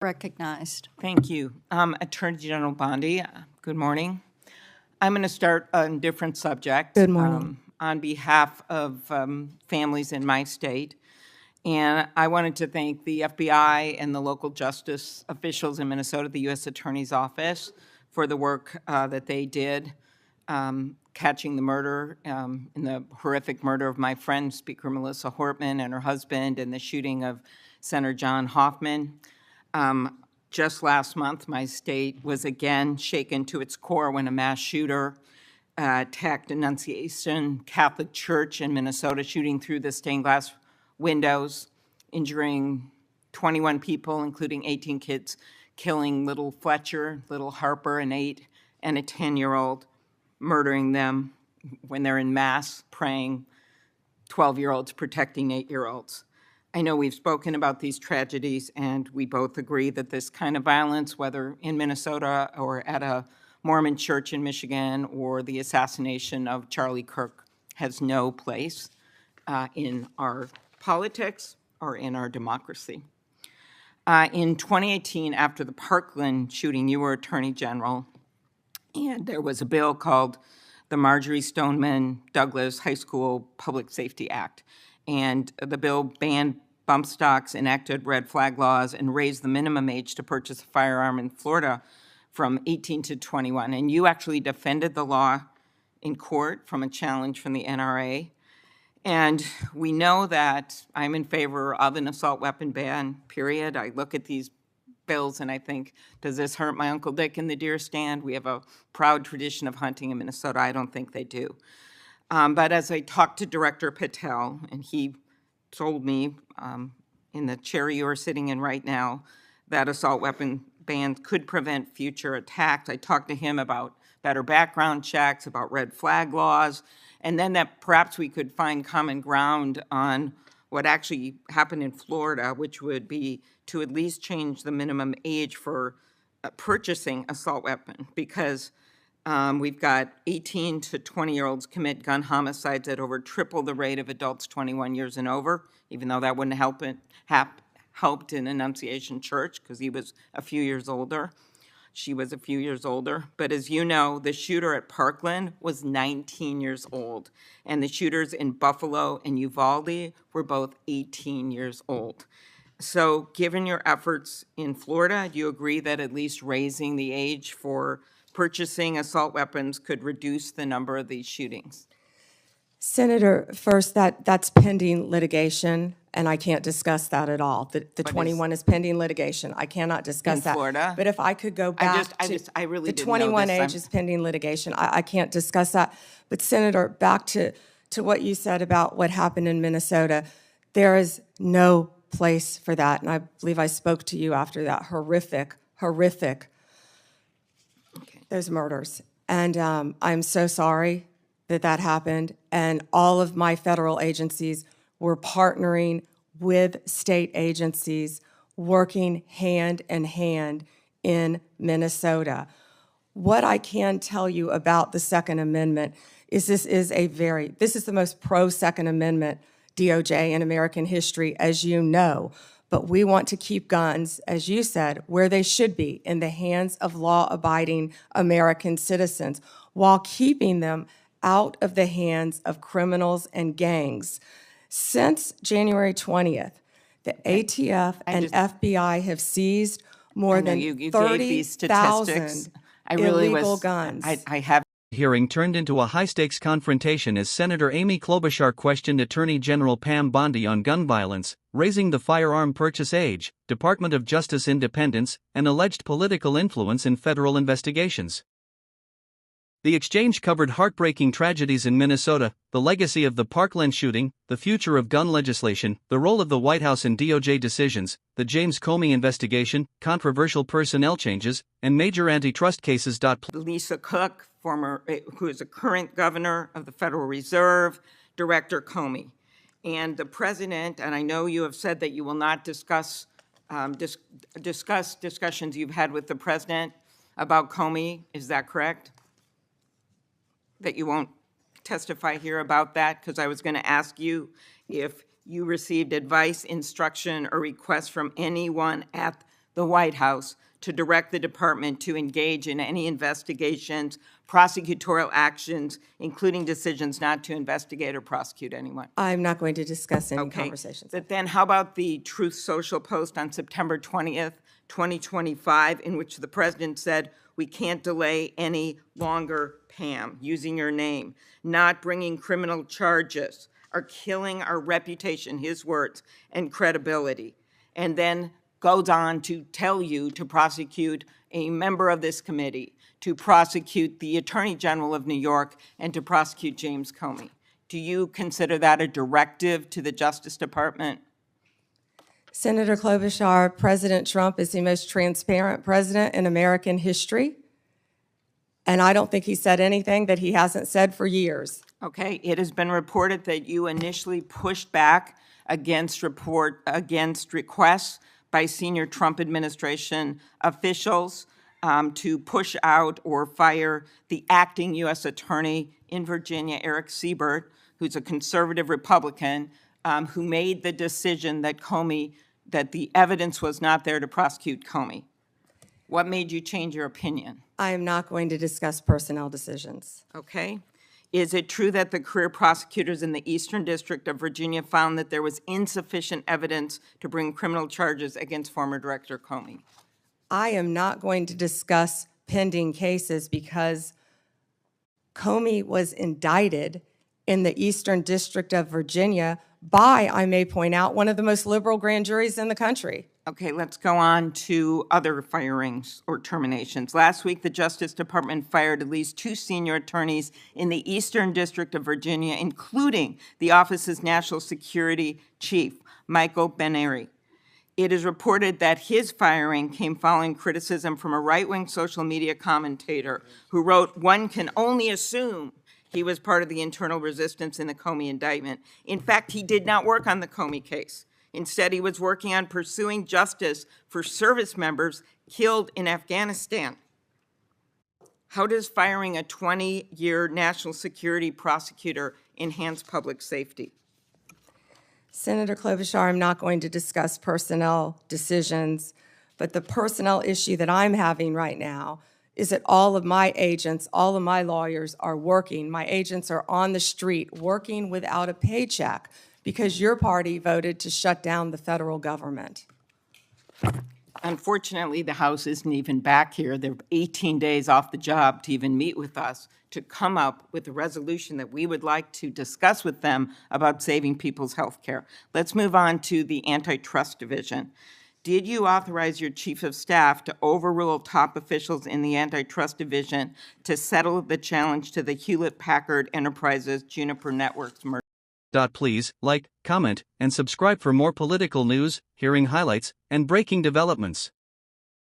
Recognized. Thank you. Attorney General Bondi, good morning. I'm going to start on a different subject. Good morning. On behalf of families in my state. And I wanted to thank the FBI and the local justice officials in Minnesota, the U.S. Attorney's Office, for the work that they did catching the murder, in the horrific murder of my friend, Speaker Melissa Hortman, and her husband, and the shooting of Senator John Hoffman. Just last month, my state was again shaken to its core when a mass shooter attacked Annunciation Catholic Church in Minnesota, shooting through the stained glass windows, injuring 21 people, including 18 kids, killing little Fletcher, little Harper, an 8 and a 10-year-old, murdering them when they're in mass praying, 12-year-olds protecting 8-year-olds. I know we've spoken about these tragedies, and we both agree that this kind of violence, whether in Minnesota or at a Mormon church in Michigan or the assassination of Charlie Kirk, has no place in our politics or in our democracy. In 2018, after the Parkland shooting, you were Attorney General, and there was a bill called the Marjorie Stoneman Douglas High School Public Safety Act. And the bill banned bump stocks, enacted red flag laws, and raised the minimum age to purchase a firearm in Florida from 18 to 21. And you actually defended the law in court from a challenge from the NRA. And we know that I'm in favor of an assault weapon ban, period. I look at these bills and I think, does this hurt my Uncle Dick in the deer stand? We have a proud tradition of hunting in Minnesota. I don't think they do. But as I talked to Director Patel, and he told me in the chair you are sitting in right now that assault weapon bans could prevent future attacks. I talked to him about better background checks, about red flag laws, and then that perhaps we could find common ground on what actually happened in Florida, which would be to at least change the minimum age for purchasing assault weapon, because we've got 18 to 20-year-olds commit gun homicides at over triple the rate of adults 21 years and over, even though that wouldn't helped in Annunciation Church because he was a few years older. She was a few years older. But as you know, the shooter at Parkland was 19 years old, and the shooters in Buffalo and Uvalde were both 18 years old. So given your efforts in Florida, do you agree that at least raising the age for purchasing assault weapons could reduce the number of these shootings? Senator, first, that's pending litigation, and I can't discuss that at all. The 21 is pending litigation. I cannot discuss in that. Florida? But if I could go back I really the didn't know 21 this. age is pending litigation. I can't discuss that. But Senator, back to what you said about what happened in Minnesota, there is no place for that. And I believe I spoke to you after that horrific, those murders. And I'm so sorry that happened. And all of my federal agencies were partnering with state agencies, working hand in hand in Minnesota. What I can tell you about the Second Amendment is this is the most pro-Second Amendment DOJ in American history, as you know. But we want to keep guns, as you said, where they should be, in the hands of law-abiding American citizens, while keeping them out of the hands of criminals and gangs. Since January 20th, the ATF and FBI have seized more than 30,000 illegal guns. I have. Hearing turned into a high-stakes confrontation as Senator Amy Klobuchar questioned Attorney General Pam Bondi on gun violence, raising the firearm purchase age, Department of Justice independence, and alleged political influence in federal investigations. The exchange covered heartbreaking tragedies in Minnesota, the legacy of the Parkland shooting, the future of gun legislation, the role of the White House in DOJ decisions, the James Comey investigation, controversial personnel changes, and major antitrust cases. Lisa Cook, who is a current governor of the Federal Reserve, Director Comey, and the president. And I know you have said that you will not discuss discussions you've had with the president about Comey. Is that correct? That you won't testify here about that? Because I was going to ask you if you received advice, instruction, or request from anyone at the White House to direct the department to engage in any investigations, prosecutorial actions, including decisions not to investigate or prosecute anyone? I'm not going to discuss any Okay. conversations. But then how about the Truth Social post on September 20th, 2025, in which the president said, "We can't delay any longer, Pam," using your name, "not bringing criminal charges are killing our reputation," his words, "and credibility." And then goes on to tell you to prosecute a member of this committee, to prosecute the Attorney General of New York, and to prosecute James Comey. Do you consider that a directive to the Justice Department? Senator Klobuchar, President Trump is the most transparent president in American history, and I don't think he said anything that he hasn't said for years. Okay, it has been reported that you initially pushed back against requests by senior Trump administration officials to push out or fire the acting U.S. Attorney in Virginia, Eric Siebert, who's a conservative Republican, who made the decision that the evidence was not there to prosecute Comey. What made you change your opinion? I am not going to discuss personnel decisions. Okay. Is it true that the career prosecutors in the Eastern District of Virginia found that there was insufficient evidence to bring criminal charges against former Director Comey? I am not going to discuss pending cases because Comey was indicted in the Eastern District of Virginia by, I may point out, one of the most liberal grand juries in the country. Okay, let's go on to other firings or terminations. Last week, the Justice Department fired at least 2 senior attorneys in the Eastern District of Virginia, including the office's national security chief, Michael Benary. It is reported that his firing came following criticism from a right-wing social media commentator who wrote, "One can only assume he was part of the internal resistance in the Comey indictment." In fact, he did not work on the Comey case. Instead, he was working on pursuing justice for service members killed in Afghanistan. How does firing a 20-year national security prosecutor enhance public safety? Senator Klobuchar, I'm not going to discuss personnel decisions, but the personnel issue that I'm having right now is that all of my agents, all of my lawyers are working. My agents are on the street working without a paycheck because your party voted to shut down the federal government. Unfortunately, the House isn't even back here. They're 18 days off the job to even meet with us to come up with a resolution that we would like to discuss with them about saving people's health care. Let's move on to the Antitrust Division. Did you authorize your chief of staff to overrule top officials in the Antitrust Division to settle the challenge to the Hewlett-Packard Enterprises Juniper Networks merger? Please like, comment, and subscribe for more political news, hearing highlights, and breaking developments.